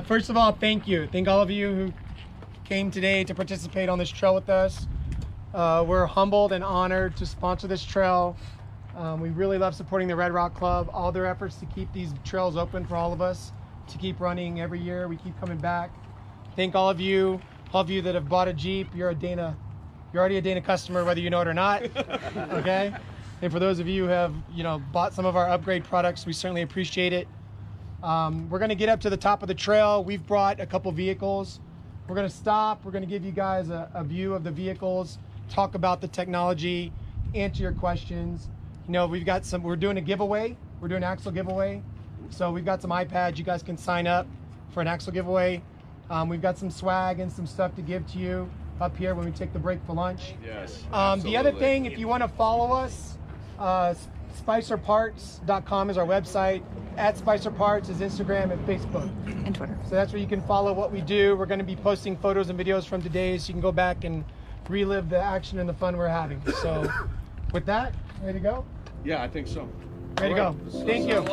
First of all, thank you. Thank all of you who came today to participate on this trail with us. We're humbled and honored to sponsor this trail. We really love supporting the Red Rock Club, all their efforts to keep these trails open for all of us, to keep running every year. We keep coming back. Thank all of you that have bought a Jeep. You're already a Dana customer, whether you know it or not. Okay? And for those of you who have, bought some of our upgrade products, we certainly appreciate it. We're going to get up to the top of the trail. We've brought a couple vehicles. We're going to stop. We're going to give you guys a view of the vehicles, talk about the technology, answer your questions. We're doing a giveaway. We're doing an axle giveaway. So we've got some iPads. You guys can sign up for an axle giveaway. We've got some swag and some stuff to give to you up here when we take the break for lunch. Yes. The other thing, if you want to follow us, SpicerParts.com is our website. @SpicerParts is Instagram and Facebook. And Twitter. So that's where you can follow what we do. We're going to be posting photos and videos from today so you can go back and relive the action and the fun we're having. So with that, ready to go? Yeah, I think so. Ready to go. Thank you.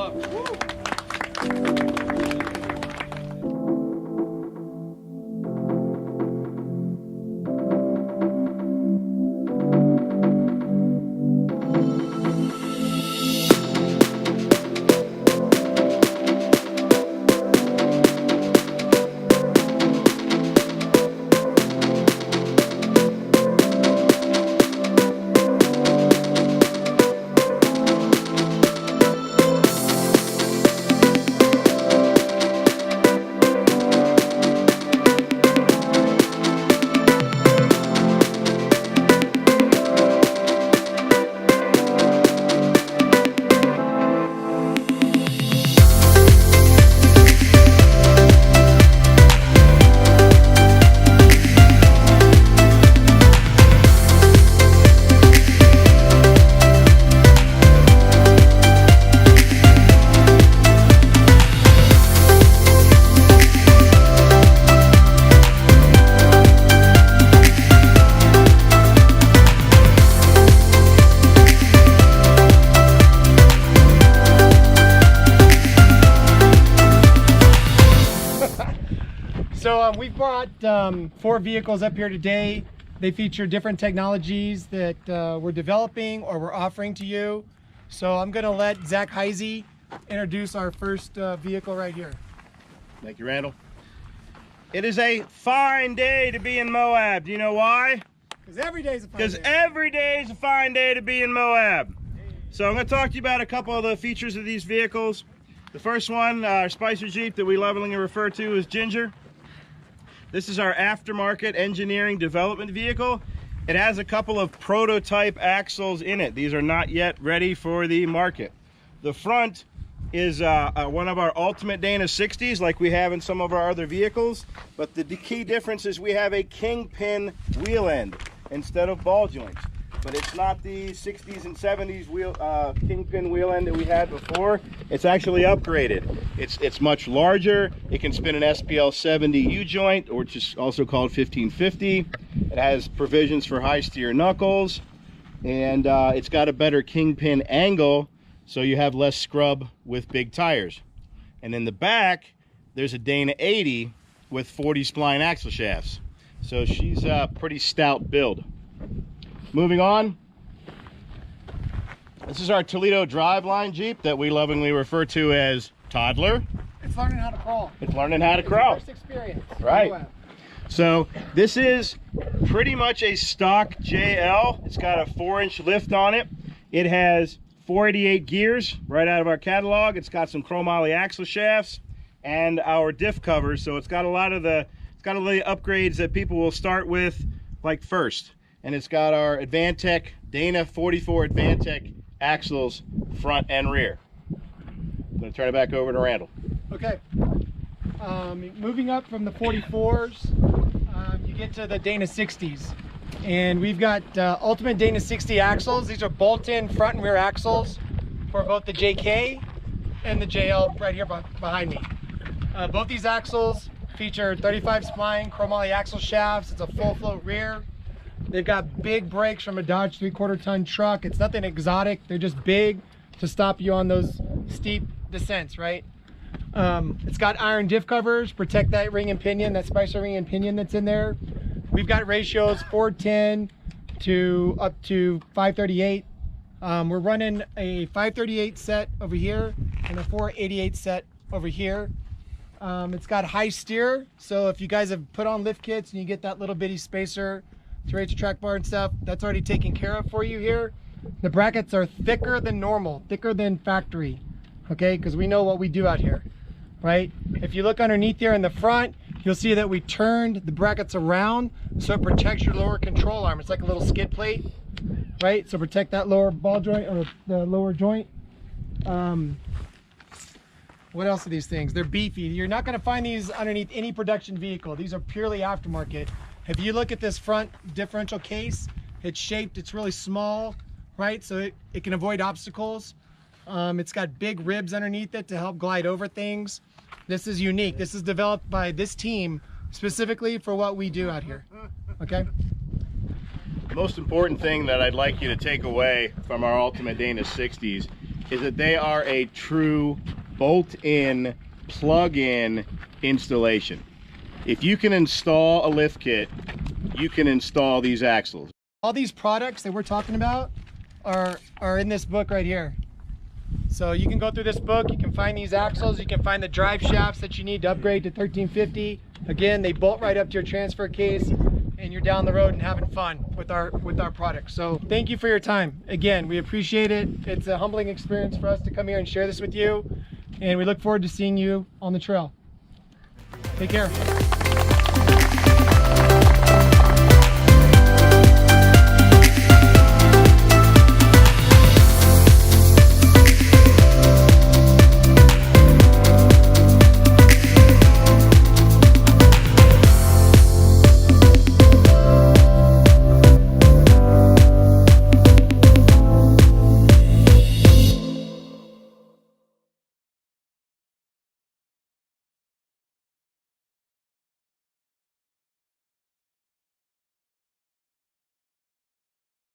So we've brought 4 vehicles up here today. They feature different technologies that we're developing or we're offering to you. So I'm going to let Zach Heisey introduce our first vehicle right here. Thank you, Randall. It is a fine day to be in Moab. Do you know why? Because every day is a fine day. Because every day is a fine day to be in Moab. So I'm going to talk to you about a couple of the features of these vehicles. The first one, our Spicer Jeep that we lovingly refer to as Ginger. This is our aftermarket engineering development vehicle. It has a couple of prototype axles in it. These are not yet ready for the market. The front is one of our ultimate Dana 60s like we have in some of our other vehicles, but the key difference is we have a kingpin wheel end instead of ball joints. But it's not the 60s and 70s kingpin wheel end that we had before. It's actually upgraded. It's much larger. It can spin an SPL 70 U-joint, which is also called 1550. It has provisions for high steer knuckles, and it's got a better kingpin angle, so you have less scrub with big tires. And in the back, there's a Dana 80 with 40 spline axle shafts. So she's a pretty stout build. Moving on, this is our Toledo driveline Jeep that we lovingly refer to as Toddler. It's learning how to crawl. It's learning how to crawl. First experience. Right. So this is pretty much a stock JL. It's got a 4-inch lift on it. It has 488 gears right out of our catalog. It's got some chromoly axle shafts and our diff covers. So it's got a lot of the upgrades that people will start with like first. And it's got our Advantech Dana 44 Advantech axles front and rear. I'm going to turn it back over to Randall. Okay. Moving up from the 44s, you get to the Dana 60s. And we've got Ultimate Dana 60 axles. These are bolt-in front and rear axles for both the JK and the JL right here behind me. Both these axles feature 35 spline chromoly axle shafts. It's a full float rear. They've got big brakes from a Dodge 3/4 ton truck. It's nothing exotic. They're just big to stop you on those steep descents, right? It's got iron diff covers, protect that ring and pinion, that Spicer ring and pinion that's in there. We've got ratios 410 to up to 538. We're running a 538 set over here and a 488 set over here. It's got high steer, so if you guys have put on lift kits and you get that little bitty spacer to raise the track bar and stuff, that's already taken care of for you here. The brackets are thicker than normal, thicker than factory, okay, because we know what we do out here, right? If you look underneath there in the front, you'll see that we turned the brackets around so it protects your lower control arm. It's like a little skid plate, right? So protect that lower ball joint or the lower joint. What else are these things? They're beefy. You're not going to find these underneath any production vehicle. These are purely aftermarket. If you look at this front differential case, it's shaped, it's really small, right? So it can avoid obstacles. It's got big ribs underneath it to help glide over things. This is unique. This is developed by this team specifically for what we do out here, okay? The most important thing that I'd like you to take away from our Ultimate Dana 60s is that they are a true bolt-in, plug-in installation. If you can install a lift kit, you can install these axles. All these products that we're talking about are in this book right here. So you can go through this book, you can find these axles, you can find the drive shafts that you need to upgrade to 1350. Again, they bolt right up to your transfer case and you're down the road and having fun with our products. So thank you for your time. Again, we appreciate it. It's a humbling experience for us to come here and share this with you. And we look forward to seeing you on the trail. Take care.